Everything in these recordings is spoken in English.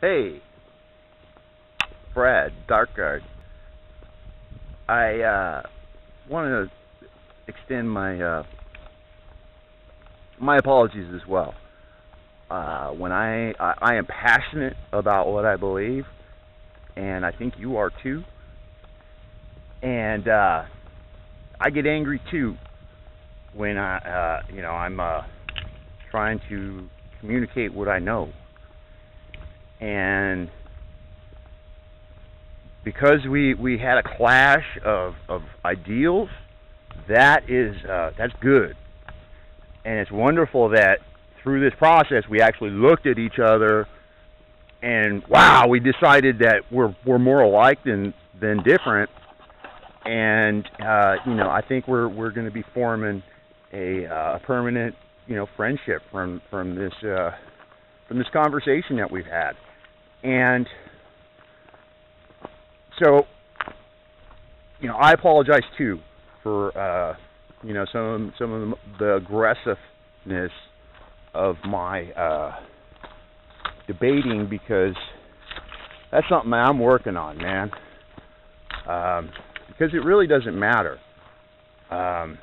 Hey, Brad, Darkguard. I want to extend my apologies as well. When I am passionate about what I believe, and I think you are too. And I get angry too when I'm trying to communicate what I know. And because we had a clash of ideals, that's good, and it's wonderful that through this process we actually looked at each other and wow, we decided that we're more alike than different, and I think we're going to be forming a permanent friendship from this conversation that we've had. And so, I apologize too for some of the aggressiveness of my debating, because that's something I'm working on, man. Because it really doesn't matter, any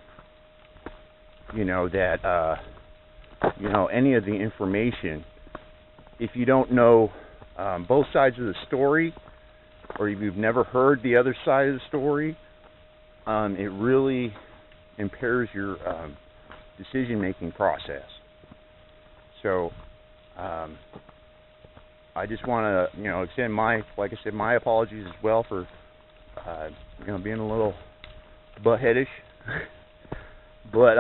of the information, if you don't know both sides of the story, or if you've never heard the other side of the story, it really impairs your decision-making process. So, I just want to, extend my apologies as well for, being a little butt-headish. But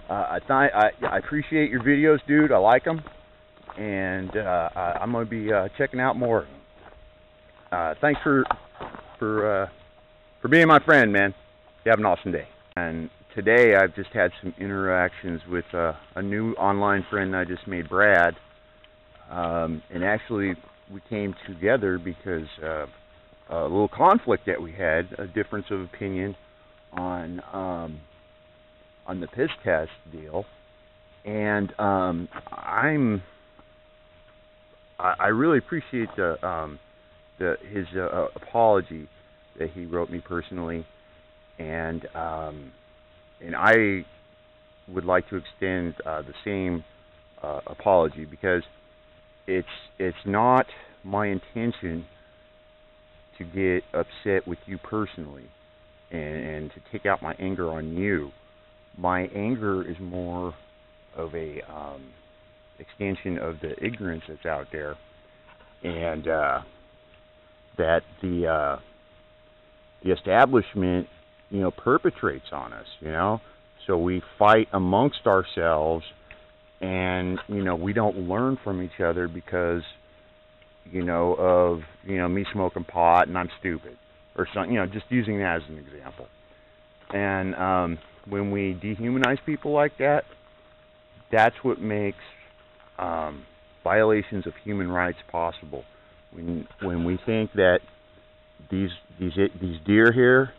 I appreciate your videos, dude. I like them. And I'm going to be checking out more. Thanks for being my friend, man. You have an awesome day. And today I've just had some interactions with a new online friend I just made, Brad. And actually we came together because of a little conflict that we had, a difference of opinion on the piss test deal. And I really appreciate his apology that he wrote me personally, and I would like to extend the same apology, because it's not my intention to get upset with you personally and to take out my anger on you. My anger is more of a extension of the ignorance that's out there, and that the establishment perpetrates on us, so we fight amongst ourselves, and we don't learn from each other because of me smoking pot and I'm stupid or something, just using that as an example. And when we dehumanize people like that, that's what makes violations of human rights possible. When we think that these deer here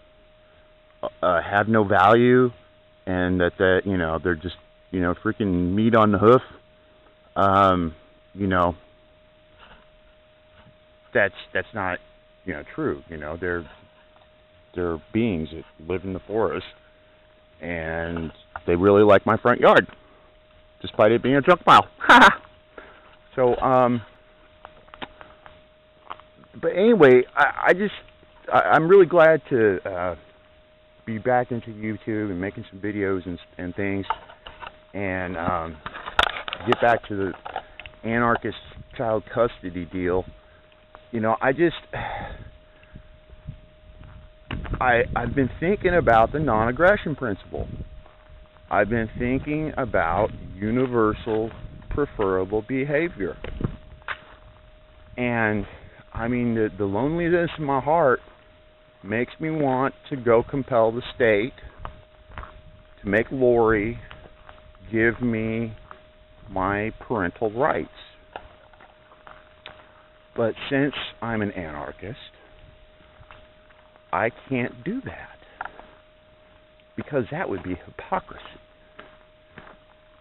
have no value, and that they're just freaking meat on the hoof, that's not true. They're beings that live in the forest, and they really like my front yard, despite it being a junk pile. So, but anyway, I'm really glad to be back into YouTube and making some videos and things, and get back to the anarchist child custody deal. I've been thinking about the non-aggression principle. I've been thinking about universal preferable behavior. And, the loneliness in my heart makes me want to go compel the state to make Lori give me my parental rights. But since I'm an anarchist, I can't do that, because that would be hypocrisy.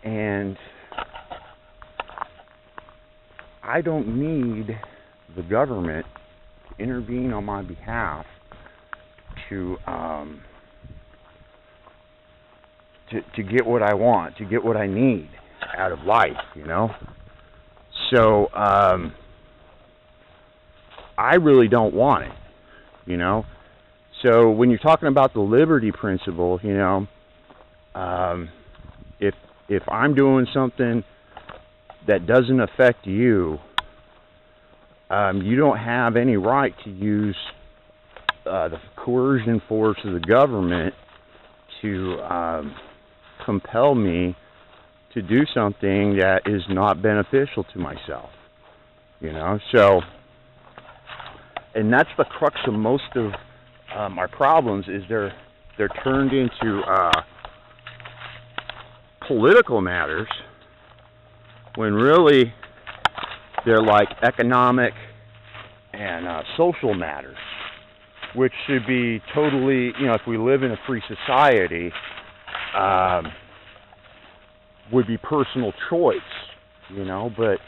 And I don't need the government to intervene on my behalf to get what I want, to get what I need out of life, you know? So, I really don't want it, you know? So, when you're talking about the liberty principle, you know, if I'm doing something that doesn't affect you, you don't have any right to use the coercion force of the government to compel me to do something that is not beneficial to myself, you know. So, and that's the crux of most of our problems, is they're turned into political matters when really they're like economic and social matters, which should be totally, you know, if we live in a free society, would be personal choice, you know, but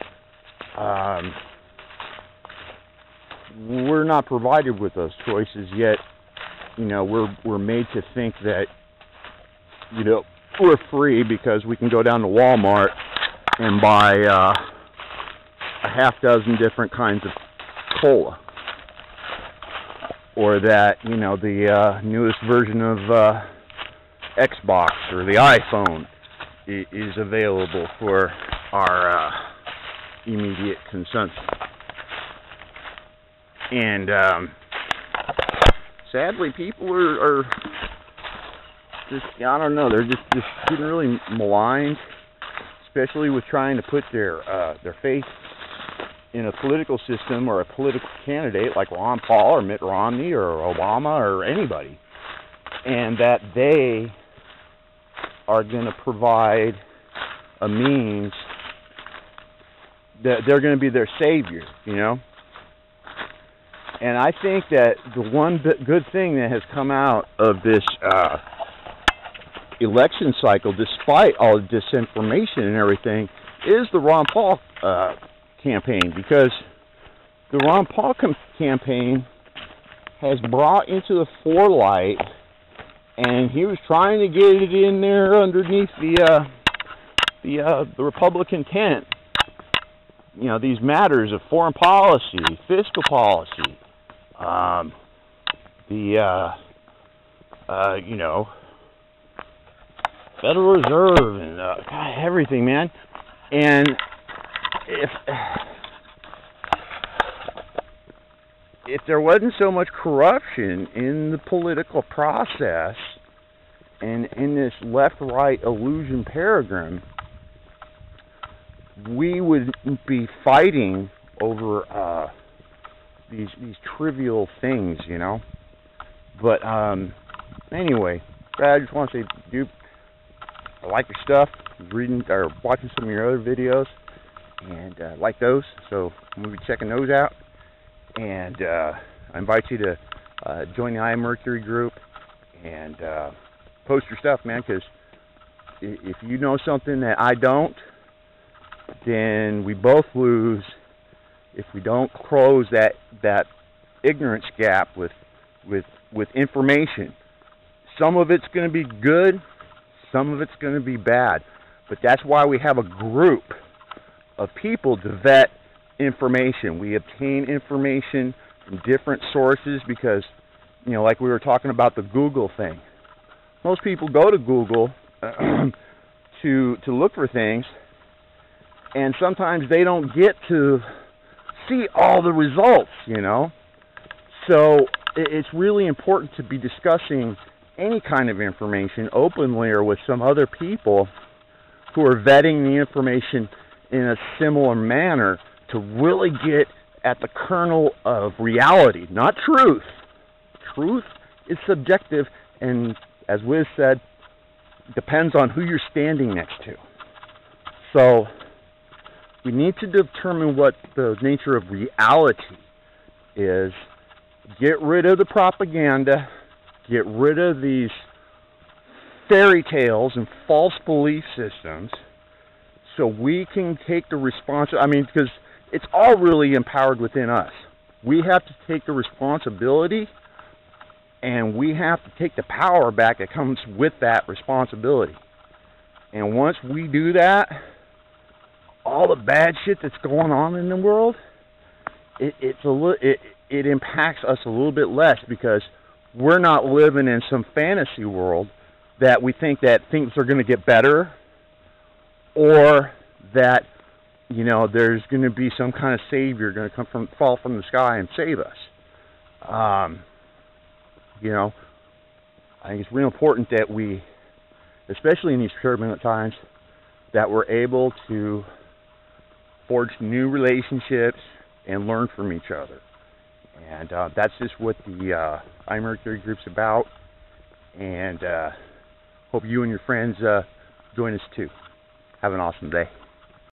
we're not provided with those choices yet. You know, we're made to think that, you know, we're free because we can go down to Walmart and buy a half dozen different kinds of cola, or that, you know, the newest version of Xbox or the iPhone is available for our immediate consumption. And sadly, people are just, I don't know, they're just getting really maligned, especially with trying to put their faith in a political system or a political candidate like Ron Paul or Mitt Romney or Obama or anybody, and that they are going to provide a means, that they're going to be their savior, you know. And I think that the one good thing that has come out of this election cycle, despite all the disinformation and everything, is the Ron Paul campaign, because the Ron Paul campaign has brought into the forelight, and he was trying to get it in there underneath the Republican tent, you know, these matters of foreign policy, fiscal policy, you know, Federal Reserve, and God, everything, man. And if there wasn't so much corruption in the political process and in this left-right illusion paradigm, we would be fighting over these trivial things, you know. But anyway, Brad, I just want to say, dude, I like your stuff. I was reading or watching some of your other videos, and I like those, so I'm going to be checking those out. And I invite you to join the I Am Mercury group and post your stuff, man, because if you know something that I don't, then we both lose if we don't close that ignorance gap with information. Some of it's going to be good, some of it's going to be bad, but that's why we have a group of people to vet information. We obtain information from different sources because, you know, like we were talking about the Google thing. Most people go to Google to look for things, and sometimes they don't get to see all the results, you know. So it's really important to be discussing any kind of information openly or with some other people who are vetting the information in a similar manner to really get at the kernel of reality, not truth. Truth is subjective, and as Wiz said, depends on who you're standing next to. So we need to determine what the nature of reality is, get rid of the propaganda, get rid of these fairy tales and false belief systems, so we can take the responsibility. I mean, because it's all really empowered within us. We have to take the responsibility, and we have to take the power back that comes with that responsibility. And once we do that, all the bad shit that's going on in the world, it impacts us a little bit less, because we're not living in some fantasy world that we think that things are going to get better, or that, you know, there's going to be some kind of savior going to fall from the sky and save us. You know, I think it's real important that we, especially in these turbulent times, that we're able to forge new relationships and learn from each other. And that's just what the iMercury group's about. And hope you and your friends join us too. Have an awesome day.